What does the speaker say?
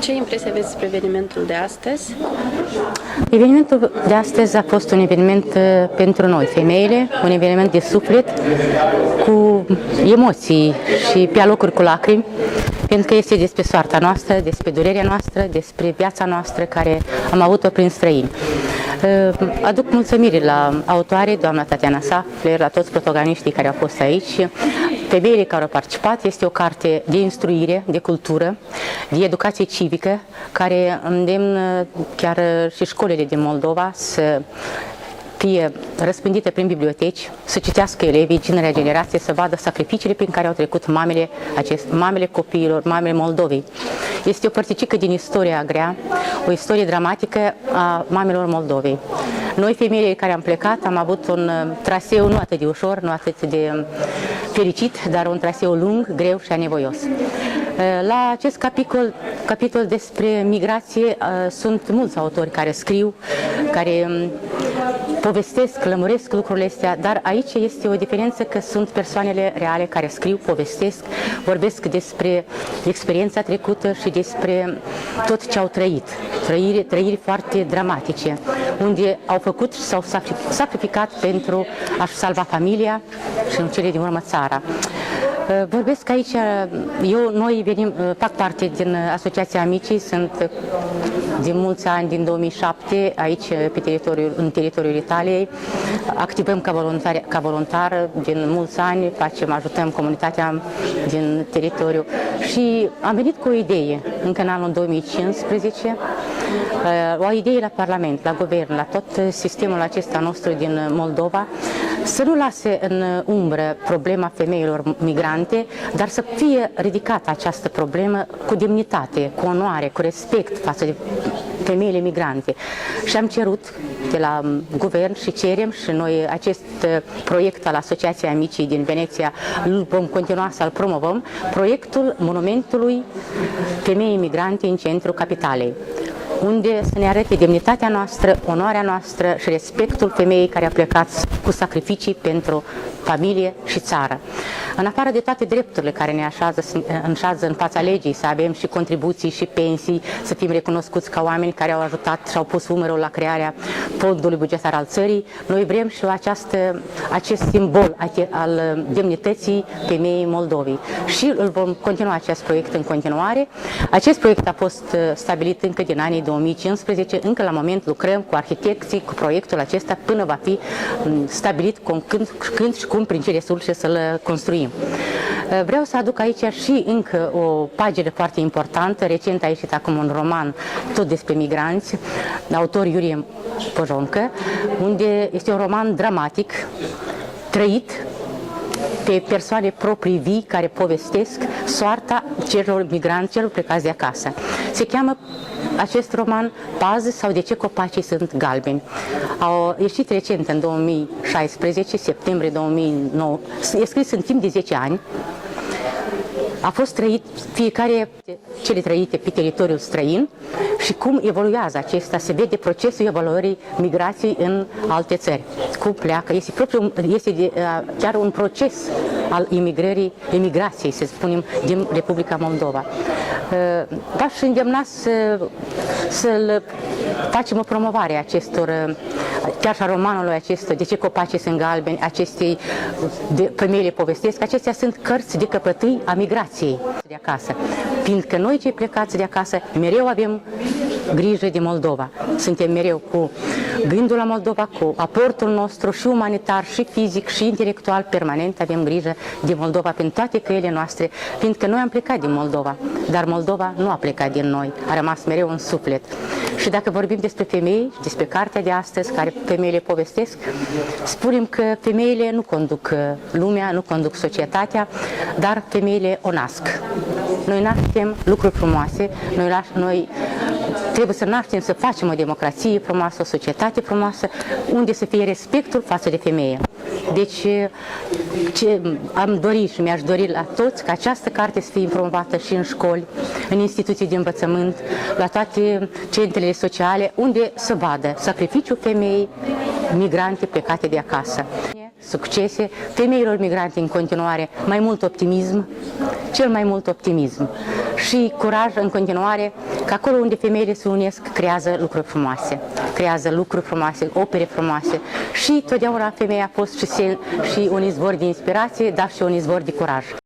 Ce impresie aveți despre evenimentul de astăzi? Evenimentul de astăzi a fost un eveniment pentru noi, femeile, un eveniment de suflet, cu emoții și pe alocuri cu lacrimi, pentru că este despre soarta noastră, despre durerea noastră, despre viața noastră care am avut-o prin străini. Aduc mulțumiri la autoare, doamna Tatiana Safler, la toți protagoniștii care au fost aici, femeile care au participat. Este o carte de instruire, de cultură, de educație civică, care îndemnă chiar și școlile din Moldova să fie răspândite prin biblioteci, să citească elevii, tinerea generație, să vadă sacrificiile prin care au trecut mamele copiilor, mamele Moldovei. Este o părticică din istoria grea, o istorie dramatică a mamelor Moldovei. Noi, femeile care am plecat, am avut un traseu nu atât de ușor, nu atât de fericit, dar un traseu lung, greu și anevoios. La acest capitol despre migrație sunt mulți autori care scriu, care povestesc, lămuresc lucrurile astea, dar aici este o diferență că sunt persoanele reale care scriu, povestesc, vorbesc despre experiența trecută și despre tot ce au trăit. Trăiri foarte dramatice, unde au făcut și s-au sacrificat pentru a-și salva familia și în cele din urmă țara. Vorbesc aici, noi fac parte din Asociația Amicii, sunt din mulți ani, din 2007, aici în teritoriul Italiei, activăm ca voluntar din mulți ani, ajutăm comunitatea din teritoriu și am venit cu o idee, încă în anul 2015, o idee la Parlament, la Guvern, la tot sistemul acesta nostru din Moldova, să nu lase în umbră problema femeilor migrante, dar să fie ridicată această problemă cu demnitate, cu onoare, cu respect față de femeile migrante. Și am cerut de la Guvern și cerem și noi acest proiect al Asociației Amicii din Veneția îl vom continua să-l promovăm, proiectul monumentului femeii migrante în centrul capitalei, unde să ne arate demnitatea noastră, onoarea noastră și respectul femeii care a plecat cu sacrificii pentru familie și țară. În afară de toate drepturile care ne înșează în fața legii, să avem și contribuții și pensii, să fim recunoscuți ca oameni care au ajutat și au pus umărul la crearea fondului bugetar al țării, noi vrem și acest simbol al demnității femeii Moldovei. Și îl vom continua acest proiect în continuare. Acest proiect a fost stabilit încă din anii 2015, încă la moment lucrăm cu arhitecții, cu proiectul acesta, până va fi stabilit când și cum, prin ce resurse să-l construim. Vreau să aduc aici și încă o pagină foarte importantă. Recent a ieșit acum un roman tot despre migranți, autor Iurie Pojoncă, unde este un roman dramatic, trăit pe persoane proprii vii care povestesc soarta celor migranți, celor plecați de acasă. Se cheamă acest roman Pază sau de ce copacii sunt galbeni. A ieșit recent în 2016, septembrie 2009, e scris în timp de 10 ani. A fost trăit fiecare cele trăite pe teritoriul străin și cum evoluează acesta, se vede procesul evaluării migrației în alte țări. Cum pleacă, este chiar un proces al emigrației, să spunem, din Republica Moldova. V-aș îndemna să facem o promovare a acestor, chiar și a romanului acesta, De ce copacii sunt galbeni, acestei femeile povestesc, acestea sunt cărți de căpătâi a migrației de acasă. Fiindcă noi cei plecați de acasă mereu avem grijă de Moldova. Suntem mereu cu gândul la Moldova, cu aportul nostru și umanitar, și fizic, și intelectual, permanent avem grijă de Moldova prin toate căile noastre, fiindcă noi am plecat din Moldova, dar Moldova nu a plecat din noi, a rămas mereu în suflet. Și dacă vorbim despre femei, despre cartea de astăzi, care femeile povestesc, spunem că femeile nu conduc lumea, nu conduc societatea, dar femeile o nasc. Noi naștem lucruri frumoase, noi trebuie să naștem, să facem o democrație frumoasă, o societate frumoasă, unde să fie respectul față de femeie. Deci, ce am dorit și mi-aș dori la toți ca această carte să fie promovată și în școli, în instituții de învățământ, la toate centrele sociale, unde să vadă sacrificiul femeii migrante plecate de acasă. Succese femeilor migrante în continuare, mai mult optimism, cel mai mult optimism. și curaj în continuare, că acolo unde femeile se unesc, creează lucruri frumoase, opere frumoase și totdeauna femeia a fost și un izvor de inspirație, dar și un izvor de curaj.